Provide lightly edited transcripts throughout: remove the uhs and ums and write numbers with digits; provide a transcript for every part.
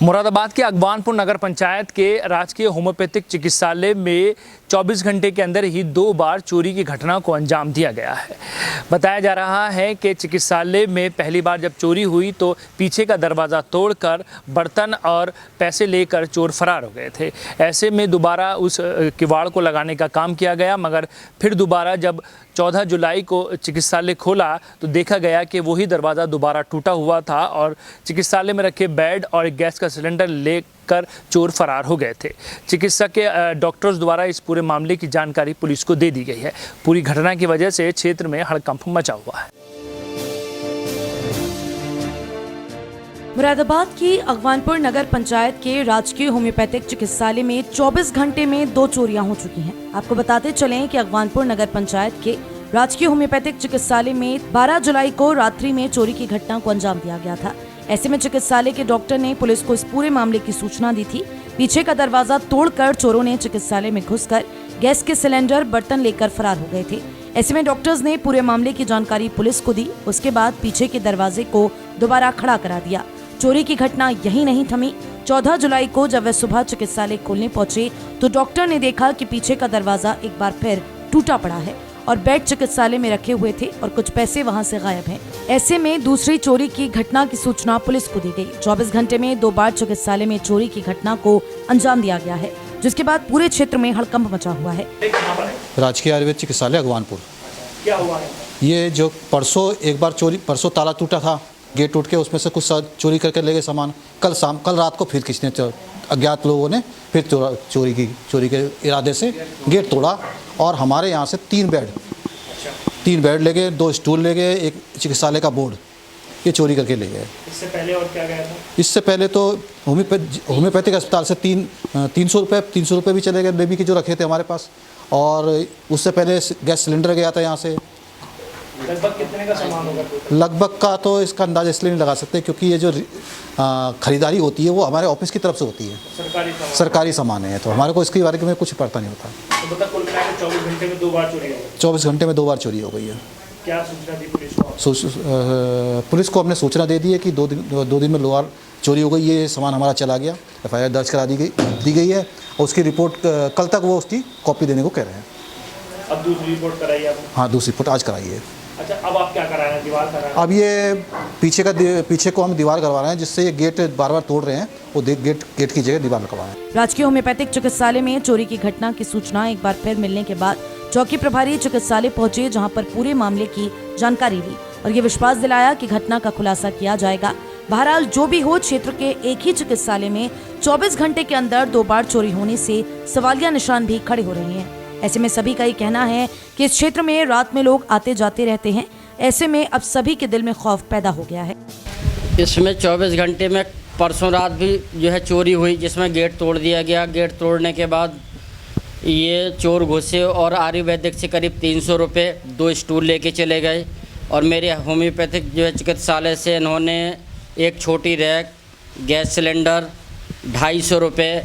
मुरादाबाद के अगवानपुर नगर पंचायत के राजकीय होम्योपैथिक चिकित्सालय में 24 घंटे के अंदर ही 2 बार चोरी की घटना को अंजाम दिया गया है। बताया जा रहा है कि चिकित्सालय में पहली बार जब चोरी हुई तो पीछे का दरवाज़ा तोड़कर बर्तन और पैसे लेकर चोर फरार हो गए थे। ऐसे में दोबारा उस किवाड़ को लगाने का काम किया गया, मगर फिर दोबारा जब 14 जुलाई को चिकित्सालय खोला तो देखा गया कि वही दरवाज़ा दोबारा टूटा हुआ था और चिकित्सालय में रखे बेड और गैस का सिलेंडर लेकर चोर फरार हो गए थे। चिकित्सा के डॉक्टर्स द्वारा इस पूरे मामले की जानकारी पुलिस को दे दी गई है। पूरी घटना की वजह से क्षेत्र में हड़कंप मचा हुआ है। मुरादाबाद की अगवानपुर नगर पंचायत के राजकीय होम्योपैथिक चिकित्सालय में 24 घंटे में 2 चोरियां हो चुकी हैं। आपको बताते चलें कि अगवानपुर नगर पंचायत के राजकीय होम्योपैथिक चिकित्सालय में 12 जुलाई को रात्रि में चोरी की घटना को अंजाम दिया गया था। ऐसे में चिकित्सालय के डॉक्टर ने पुलिस को इस पूरे मामले की सूचना दी थी। पीछे का दरवाजा तोड़कर चोरों ने चिकित्सालय में घुसकर गैस के सिलेंडर, बर्तन लेकर फरार हो गए थे। ऐसे में डॉक्टर्स ने पूरे मामले की जानकारी पुलिस को दी। उसके बाद पीछे के दरवाजे को दोबारा खड़ा करा दिया। चोरी की घटना यही नहीं थमी। 14 जुलाई को जब वे सुबह चिकित्सालय खोलने पहुंचे तो डॉक्टर ने देखा कि पीछे का दरवाजा एक बार फिर टूटा पड़ा है और बेड चिकित्सालय में रखे हुए थे और कुछ पैसे वहां से गायब हैं। ऐसे में दूसरी चोरी की घटना की सूचना पुलिस को दी गई। 24 घंटे में 2 बार चिकित्सालय में चोरी की घटना को अंजाम दिया गया है, जिसके बाद पूरे क्षेत्र में हड़कंप मचा हुआ है। राजकीय आयुर्वेद चिकित्सालय अगवानपुर। क्या हुआ है? ये जो परसों एक बार चोरी, परसों ताला टूटा था, गेट टूट के उसमें से कुछ चोरी करके ले गए सामान। कल रात को फिर किसी ने, अज्ञात लोगों ने फिर चोरी के इरादे से गेट तोड़ा और हमारे यहाँ से 3 बेड ले गए, 2 स्टूल ले गए, एक चिकित्सालय का बोर्ड, ये चोरी करके ले गए। इससे पहले और क्या गया था? इससे पहले तो होम्योपैथिक अस्पताल से 300 रुपये भी चले गए, बेबी के जो रखे थे हमारे पास। और उससे पहले गैस सिलेंडर गया था यहाँ से। लगभग कितने का सामान होगा? लगभग का तो इसका अंदाजा इसलिए नहीं लगा सकते क्योंकि ये जो खरीदारी होती है वो हमारे ऑफिस की तरफ से होती है, सरकारी सामान है, तो हमारे को इसके बारे में कुछ पता नहीं होता। तो मतलब कुल मिलाकर 24 घंटे में 2 बार चोरी हो गई। 24 घंटे में 2 बार चोरी हो गई है। क्या सूचना दी पुलिस को? पुलिस को हमने सूचना दे दी है कि 2 दिन में 2 बार चोरी हो गई। ये सामान हमारा चला गया, FIR दर्ज करा दी गई है और उसकी रिपोर्ट कल तक वो उसकी कॉपी देने को कह रहे हैं। अब दूसरी रिपोर्ट कराई आपने? हाँ, दूसरी रिपोर्ट आज कराई है। अच्छा, अब आप क्या करा रहे हैं? दीवार करा रहे हैं? अब ये पीछे को हम दीवार करवा रहे हैं, जिससे ये गेट बार बार तोड़ रहे हैं, वो गेट की जगह दीवार लगवा रहे हैं। राजकीय होम्योपैथिक चिकित्सालय में चोरी की घटना की सूचना एक बार फिर मिलने के बाद चौकी प्रभारी चिकित्सालय पहुंचे, जहां पर पूरे मामले की जानकारी ली और ये विश्वास दिलाया कि घटना का खुलासा किया जाएगा। बहरहाल जो भी हो, क्षेत्र के एक ही चिकित्सालय में 24 घंटे के अंदर 2 बार चोरी होने से सवालिया निशान भी खड़े हो रहे हैं। ऐसे में सभी का ये कहना है कि इस क्षेत्र में रात में लोग आते जाते रहते हैं। ऐसे में अब सभी के दिल में खौफ पैदा हो गया है। इसमें 24 घंटे में परसों रात भी जो है चोरी हुई, जिसमें गेट तोड़ दिया गया। गेट तोड़ने के बाद ये चोर घुसे और आयुर्वेदिक से करीब 300 रुपये, 2 स्टूल लेके चले गए। और मेरे होम्योपैथिक जो है चिकित्सालय से इन्होंने एक छोटी रैक, गैस सिलेंडर, 250 रुपये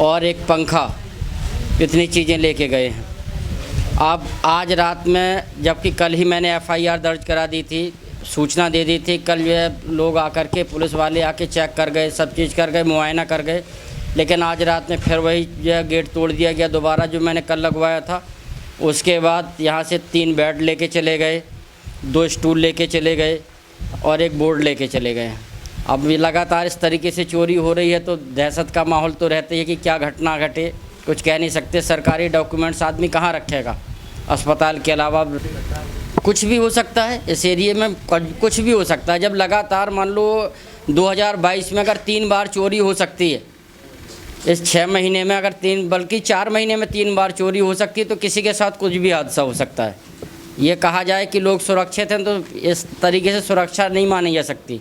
और एक पंखा, इतनी चीज़ें लेके गए हैं। अब आज रात में, जबकि कल ही मैंने FIR दर्ज करा दी थी, सूचना दे दी थी, कल ये लोग आकर के, पुलिस वाले आके चेक कर गए, सब चीज़ कर गए, मुआयना कर गए। लेकिन आज रात में फिर वही जो है गेट तोड़ दिया गया दोबारा, जो मैंने कल लगवाया था। उसके बाद यहाँ से 3 बेड लेके चले गए, 2 स्टूल लेके चले गए और एक बोर्ड लेके चले गए। अब भी लगातार इस तरीके से चोरी हो रही है तो दहशत का माहौल तो रहता है कि क्या घटना घटे, कुछ कह नहीं सकते। सरकारी डॉक्यूमेंट्स आदमी कहाँ रखेगा? अस्पताल के अलावा कुछ भी हो सकता है, इस एरिए में कुछ भी हो सकता है। जब लगातार मान लो 2022 में अगर 3 बार चोरी हो सकती है, इस 6 महीने में अगर 3 बल्कि 4 महीने में 3 बार चोरी हो सकती है, तो किसी के साथ कुछ भी हादसा हो सकता है। ये कहा जाए कि लोग सुरक्षित हैं तो इस तरीके से सुरक्षा नहीं मानी जा सकती।